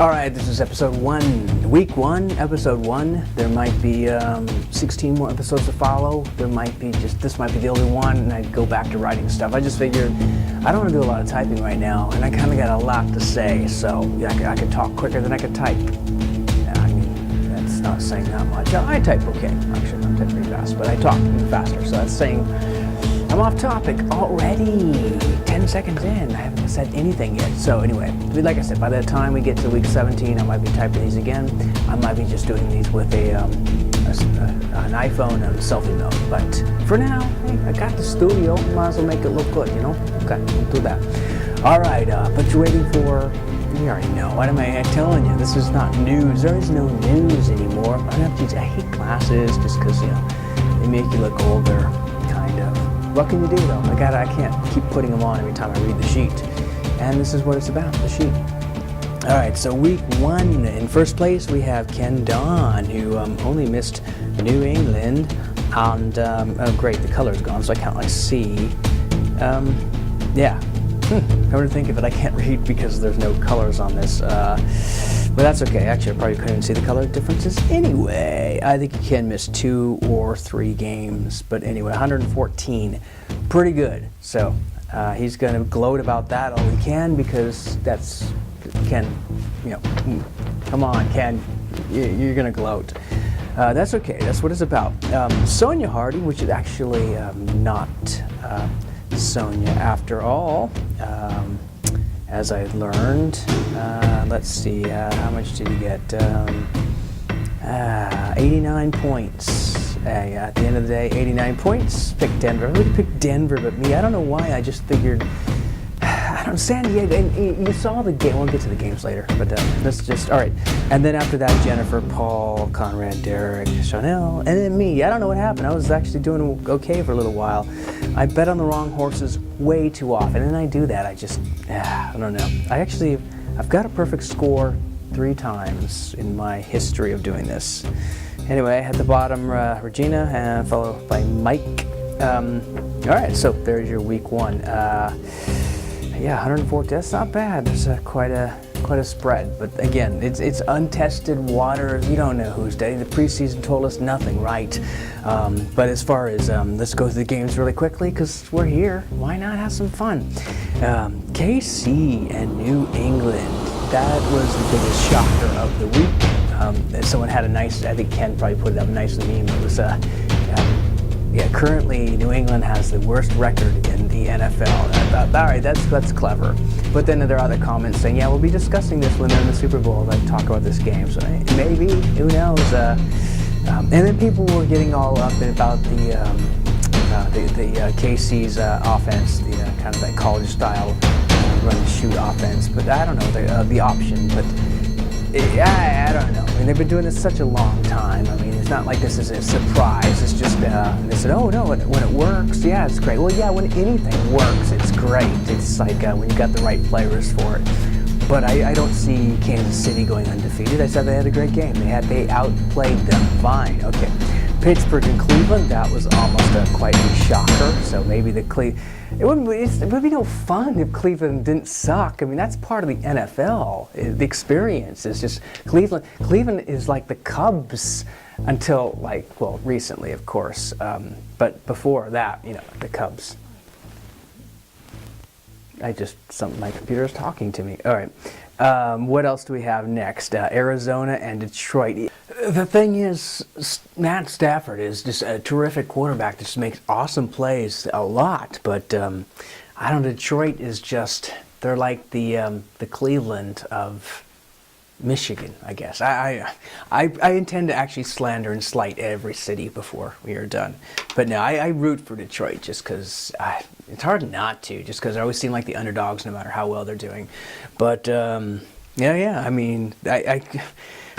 Alright, this is episode 1, week 1, episode 1. There might be 16 more episodes to follow. This might be the only one, and I'd go back to writing stuff. I just figured I don't want to do a lot of typing right now, and I kind of got a lot to say, so I could talk quicker than I could type. I mean, that's not saying that much. I type okay, actually, I type pretty fast, but I talk faster, so that's saying I'm off topic already. 10 seconds in, I haven't said anything yet. So anyway, like I said, by the time we get to week 17, I might be typing these again. I might be just doing these with an iPhone and selfie mode. But for now, hey, I got the studio. Might as well make it look good, you know? Okay, we'll do that. All right, but you're waiting for, you already know. What am I telling you? This is not news. There is no news anymore. I hate glasses just because, you know, they make you look older, kind of. What can you do though? I can't keep putting them on every time I read the sheet. And this is what it's about, the sheet. Alright, so week 1, in first place we have Ken Don, who only missed New England. And, oh great, the color's gone, so I can't see. Yeah. Come to think of it, I can't read because there's no colors on this. But that's okay. Actually, I probably couldn't see the color differences anyway. I think you can miss 2 or 3 games. But anyway, 114. Pretty good. So he's going to gloat about that all he can because that's Ken, you know, come on, Ken. You're going to gloat. That's okay. That's what it's about. Sonia Harding, which is actually not Sonia after all. As I learned, let's see, how much did he get? 89 points. At the end of the day, 89 points. Picked Denver. Who would pick Denver but me? I don't know why. I just figured, San Diego. And you saw the game. We'll get to the games later. But let's just, all right. And then after that, Jennifer, Paul, Conrad, Derek, Chanel, and then me. I don't know what happened. I was actually doing okay for a little while. I bet on the wrong horses way too often, and I do that. I don't know. I've got a perfect score 3 times in my history of doing this. Anyway, at the bottom, Regina, and followed by Mike. All right, so there's your week 1. Yeah, 140. That's not bad. It's quite a spread. But again, it's untested waters. You don't know who's dead. The preseason told us nothing, right? But as far as let's go through the games really quickly because we're here. Why not have some fun? KC and New England. That was the biggest shocker of the week. Someone had a nice. I think Ken probably put it up nicely. Meme. It was yeah, currently New England has the worst record in the NFL. All right, that's clever. But then there are other comments saying, yeah, we'll be discussing this when they're in the Super Bowl, like talk about this game. So maybe, who knows? And then people were getting all up about the KC's offense, the kind of that college style run and shoot offense. But I don't know the option. But I don't know. I mean, they've been doing this such a long time. I mean, it's not like this is a surprise. It's just, they said, oh no, when it works, yeah, it's great. Well, yeah, when anything works, it's great. It's like when you got the right players for it. But I don't see Kansas City going undefeated. I said they had a great game. They outplayed them fine. Okay. Pittsburgh and Cleveland, that was almost quite a shocker. So maybe it would be no fun if Cleveland didn't suck. I mean, that's part of the NFL. The experience is just Cleveland. Cleveland is like the Cubs until recently, of course. But before that, the Cubs. My computer's talking to me. All right. What else do we have next? Arizona and Detroit. The thing is, Matt Stafford is just a terrific quarterback. Just makes awesome plays a lot. But I don't know. Detroit is they're like the Cleveland of Michigan, I guess. I intend to actually slander and slight every city before we are done. But no, I root for Detroit just because it's hard not to, just because I always seem like the underdogs no matter how well they're doing. But yeah. I mean,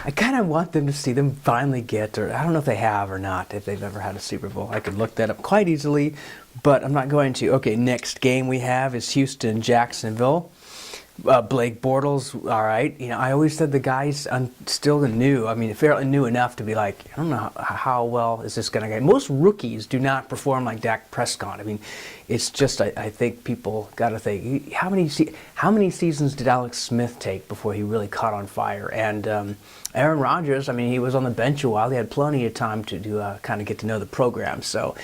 I kind of want them to see them finally get, or I don't know if they have or not, if they've ever had a Super Bowl. I could look that up quite easily, but I'm not going to. Okay, next game we have is Houston-Jacksonville. Blake Bortles, all right. You know, I always said the guy's still new. I mean, fairly new enough to be like, I don't know how well is this going to go. Most rookies do not perform like Dak Prescott. I mean, it's just I think people got to think how many seasons did Alex Smith take before he really caught on fire? And Aaron Rodgers, I mean, he was on the bench a while. He had plenty of time to kind of get to know the program. So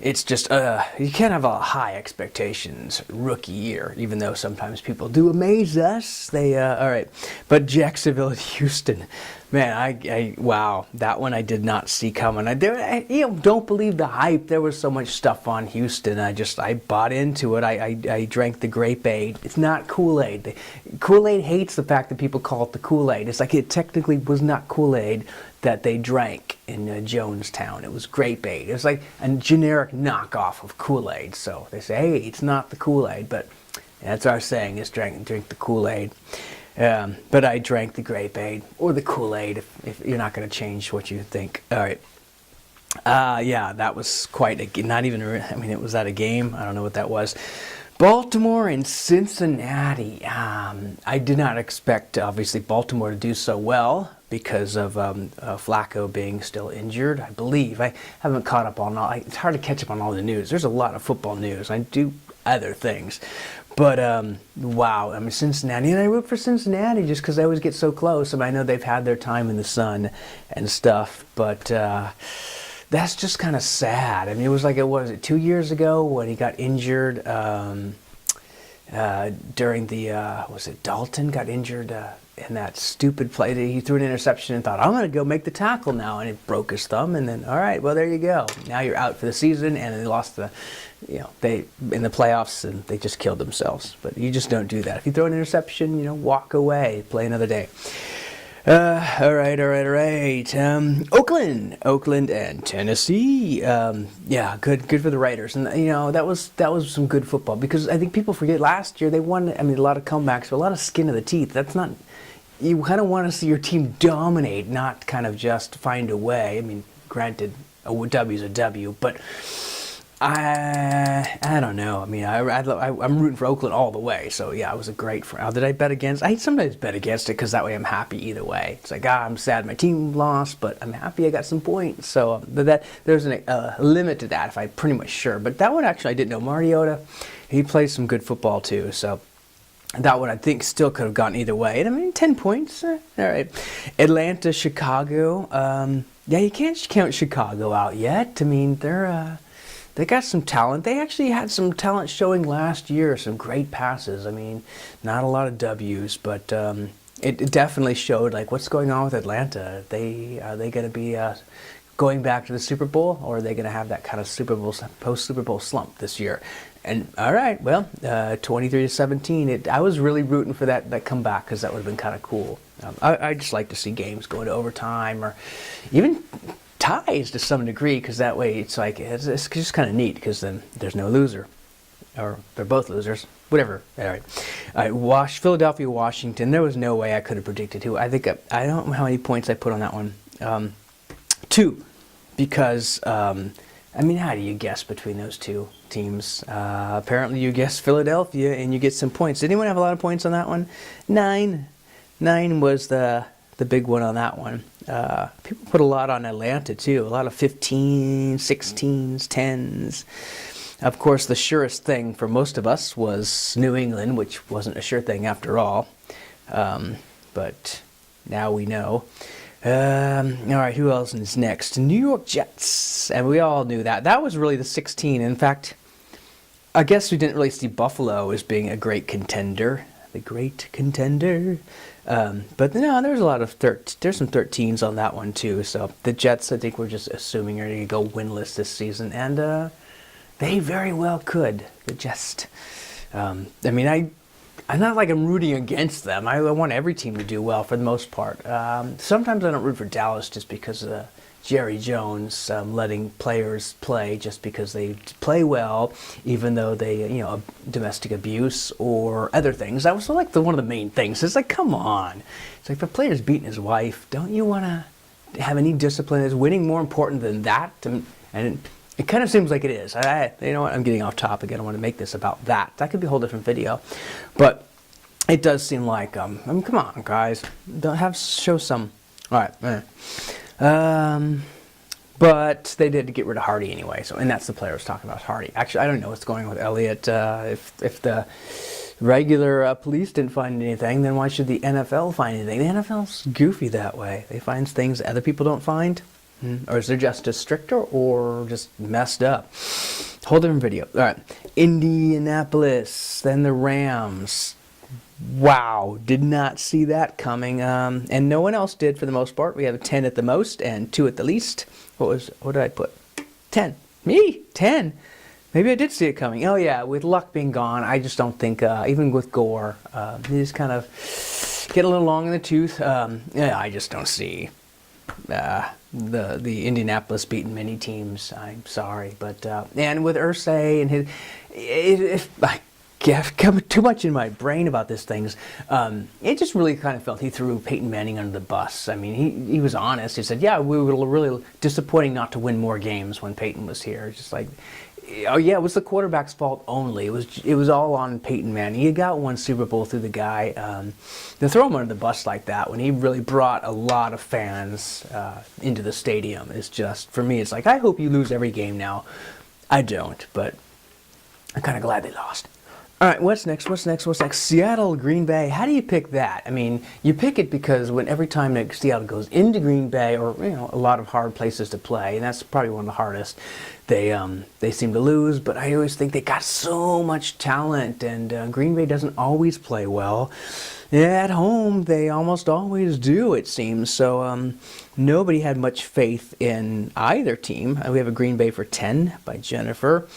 it's just you can't have a high expectations rookie year, even though sometimes people do amaze us. They all right, but Jacksonville and Houston, man, I wow, that one I did not see coming. I don't believe the hype. There was so much stuff on Houston. I bought into it. I drank the grape-aid. It's not Kool-Aid. Kool-Aid hates the fact that people call it the Kool-Aid. It's like it technically was not Kool-Aid that they drank in Jonestown. It was grape-aid. It was like a generic knockoff of Kool-Aid. So they say, hey, it's not the Kool-Aid, but that's our saying is drink the Kool-Aid. But I drank the grape-aid or the Kool-Aid if you're not going to change what you think. All right. Yeah, that was quite it was that a game? I don't know what that was. Baltimore and Cincinnati. I did not expect, obviously, Baltimore to do so well because of Flacco being still injured, I believe. I haven't caught up on all. It's hard to catch up on all the news. There's a lot of football news. I do other things. But, wow, I mean, Cincinnati, and I root for Cincinnati just because they always get so close. I mean, I know they've had their time in the sun and stuff, but that's just kind of sad. I mean, it was 2 years ago when he got injured during the, was it Dalton got injured in that stupid play. He threw an interception and thought, I'm going to go make the tackle now, and it broke his thumb, and then, all right, well, there you go. Now you're out for the season, and they lost they in the playoffs, and they just killed themselves. But you just don't do that. If you throw an interception, walk away, play another day. All right. Oakland and Tennessee. Yeah, good for the Raiders, and that was some good football because I think people forget last year they won. I mean, a lot of comebacks, but a lot of skin of the teeth. That's not. You kind of want to see your team dominate, not kind of just find a way. I mean, granted, a W is a W, but. I don't know. I mean, I'm rooting for Oakland all the way. So yeah, it was a great. Did I bet against? I sometimes bet against it because that way I'm happy either way. It's like I'm sad my team lost, but I'm happy I got some points. So there's a limit to that if I'm pretty much sure. But that one actually I didn't know. Mariota, he plays some good football too. So that one I think still could have gone either way. And I mean, 10 points. All right. Atlanta, Chicago. Yeah, you can't count Chicago out yet. I mean, they got some talent. They actually had some talent showing last year, some great passes. I mean, not a lot of W's, but it definitely showed like what's going on with Atlanta. Are they going to be going back to the Super Bowl, or are they going to have that kind of post-Super Bowl slump this year? And all right, well, 23-17. I was really rooting for that comeback because that would have been kind of cool. I just like to see games going to overtime or even ties to some degree, because that way it's just kind of neat because then there's no loser, or they're both losers, whatever. All right, Philadelphia, Washington. There was no way I could have predicted who. I think I don't know how many points I put on that one. 2, because I mean, how do you guess between those two teams? Apparently, you guessed Philadelphia and you get some points. Did anyone have a lot of points on that one? 9 was the big one on that one. People put a lot on Atlanta too, a lot of 15s, 16s, 10s. Of course, the surest thing for most of us was New England, which wasn't a sure thing after all. But now we know. All right, who else is next? New York Jets, and we all knew that. That was really the 16. In fact, I guess we didn't really see Buffalo as being a great contender. The great contender. But no, there's a lot of there's some 13s on that one too. So the Jets, I think we're just assuming are going to go winless this season, and they very well could. But just, I mean, I'm not like I'm rooting against them. I want every team to do well for the most part. Sometimes I don't root for Dallas just because of Jerry Jones letting players play just because they play well, even though they, domestic abuse or other things. That was like one of the main things. It's like, come on. It's like if a player's beating his wife, don't you want to have any discipline? Is winning more important than that? And it kind of seems like it is. You know what? I'm getting off topic. I don't want to make this about that. That could be a whole different video. But it does seem like, I mean, come on, guys, don't show some. All right, but they did get rid of Hardy anyway. So, and that's the player I was talking about, Hardy. Actually, I don't know what's going on with Elliott. If the regular police didn't find anything, then why should the NFL find anything? The NFL's goofy that way. They find things other people don't find. Or is there just stricter or just messed up? Whole different video. All right, Indianapolis, then the Rams. Wow, did not see that coming, and no one else did for the most part. We have 10 at the most and 2 at the least. What did I put? 10. Me? 10. Maybe I did see it coming. Oh yeah, with Luck being gone, I just don't think, even with Gore, he just kind of get a little long in the tooth. Yeah, I just don't see the Indianapolis beating many teams. I'm sorry, but and with Irsay and his, if I get too much in my brain about these things, it just really kind of felt he threw Peyton Manning under the bus. I mean, he was honest. He said, "Yeah, we were really disappointing not to win more games when Peyton was here." Just like, oh yeah, it was the quarterback's fault only. It was all on Peyton Manning. He got one Super Bowl through the guy. To throw him under the bus like that when he really brought a lot of fans into the stadium is just, for me, it's like, I hope you lose every game now. I don't, but I'm kind of glad they lost. All right, what's next? Seattle, Green Bay. How do you pick that? I mean, you pick it because every time that Seattle goes into Green Bay, or a lot of hard places to play, and that's probably one of the hardest, they seem to lose. But I always think they got so much talent, and Green Bay doesn't always play well. At home, they almost always do, it seems. So nobody had much faith in either team. We have a Green Bay for 10 by Jennifer.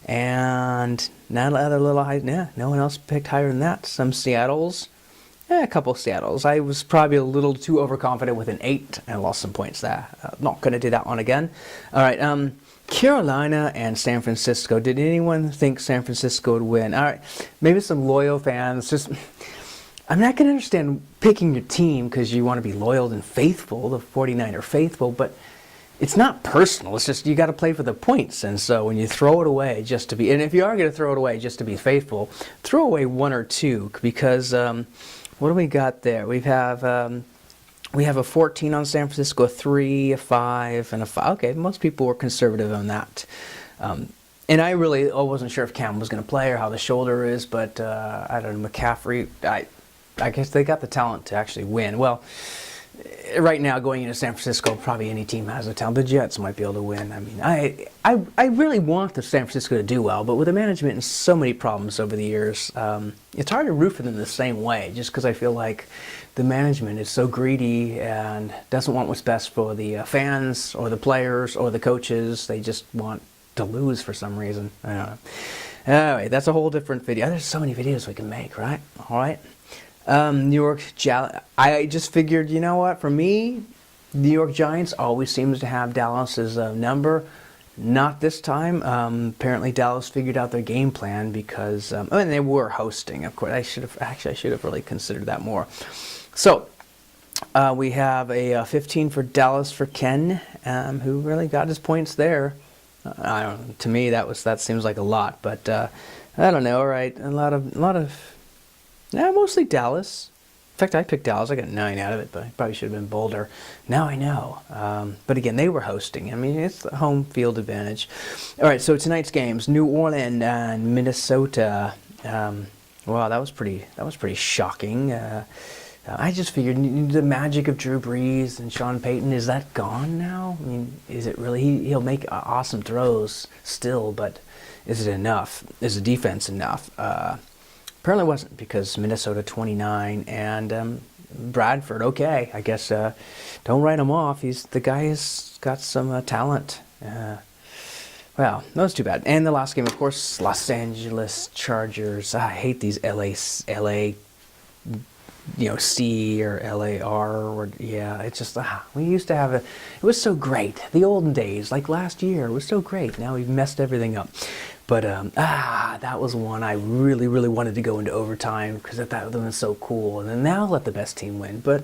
And not other little high, no one else picked higher than that. Some Seattles, a couple Seattles. I was probably a little too overconfident with an 8 and lost some points there. Not going to do that one again. All right, Carolina and San Francisco. Did anyone think San Francisco would win? All right, maybe some loyal fans. Just, I'm not going to understand picking your team because you want to be loyal and faithful, the 49er faithful, but it's not personal. It's just you got to play for the points. And so when you throw it away just to be, and if you are going to throw it away just to be faithful, throw away 1 or 2 because what do we got there? We have a 14 on San Francisco, a 3, a 5, and a 5. Okay, most people were conservative on that. And I really wasn't sure if Cam was going to play or how the shoulder is, but I don't know, McCaffrey, I guess they got the talent to actually win. Well, right now, going into San Francisco, probably any team has a talent. The Jets might be able to win. I mean, I really want the San Francisco to do well, but with the management and so many problems over the years, it's hard to root for them the same way, just because I feel like the management is so greedy and doesn't want what's best for the fans or the players or the coaches. They just want to lose for some reason. I don't know. Anyway, that's a whole different video. There's so many videos we can make, right? All right. New York Giants. I just figured, you know what? For me, New York Giants always seems to have Dallas's number. Not this time. Apparently, Dallas figured out their game plan because, and they were hosting. Of course, I should have really considered that more. So we have a 15 for Dallas for Ken, who really got his points there. I don't know, to me that seems like a lot, but I don't know. All right, a lot of. Yeah, mostly Dallas. In fact, I picked Dallas. I got 9 out of it, but I probably should have been bolder. Now I know. But again, they were hosting. I mean, it's the home field advantage. All right, so tonight's games: New Orleans and Minnesota. Wow, that was pretty shocking. I just figured the magic of Drew Brees and Sean Payton, is that gone now? I mean, is it really? He'll make awesome throws still, but is it enough? Is the defense enough? Apparently wasn't, because Minnesota 29 and Bradford, okay, I guess don't write him off. The guy has got some talent. Well, that was too bad. And the last game, of course, Los Angeles Chargers. I hate these LA, C or LAR, or yeah, it's just, we used to have it was so great. The olden days, like last year, it was so great. Now we've messed everything up. But, that was one I really, really wanted to go into overtime because that would have been so cool. And then now let the best team win. But,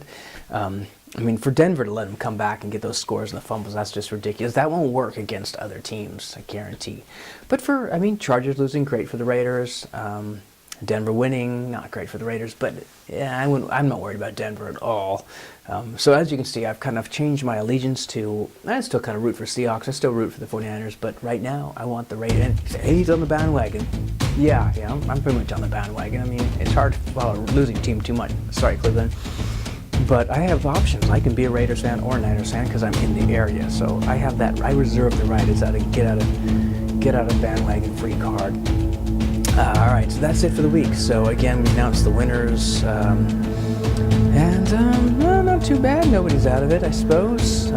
I mean, for Denver to let them come back and get those scores and the fumbles, that's just ridiculous. That won't work against other teams, I guarantee. But Chargers losing, great for the Raiders. Denver winning, not great for the Raiders, but yeah, I'm not worried about Denver at all. So as you can see, I've kind of changed my allegiance to, I still kind of root for Seahawks, I still root for the 49ers, but right now I want the Raiders. And you say, hey, he's on the bandwagon. Yeah, I'm pretty much on the bandwagon. I mean, it's hard to follow a losing team too much. Sorry, Cleveland. But I have options. I can be a Raiders fan or a Niners fan because I'm in the area. So I have that. I reserve the right as a get out of bandwagon free card. All right, so that's it for the week. So again, we announced the winners, and well, not too bad. Nobody's out of it, I suppose.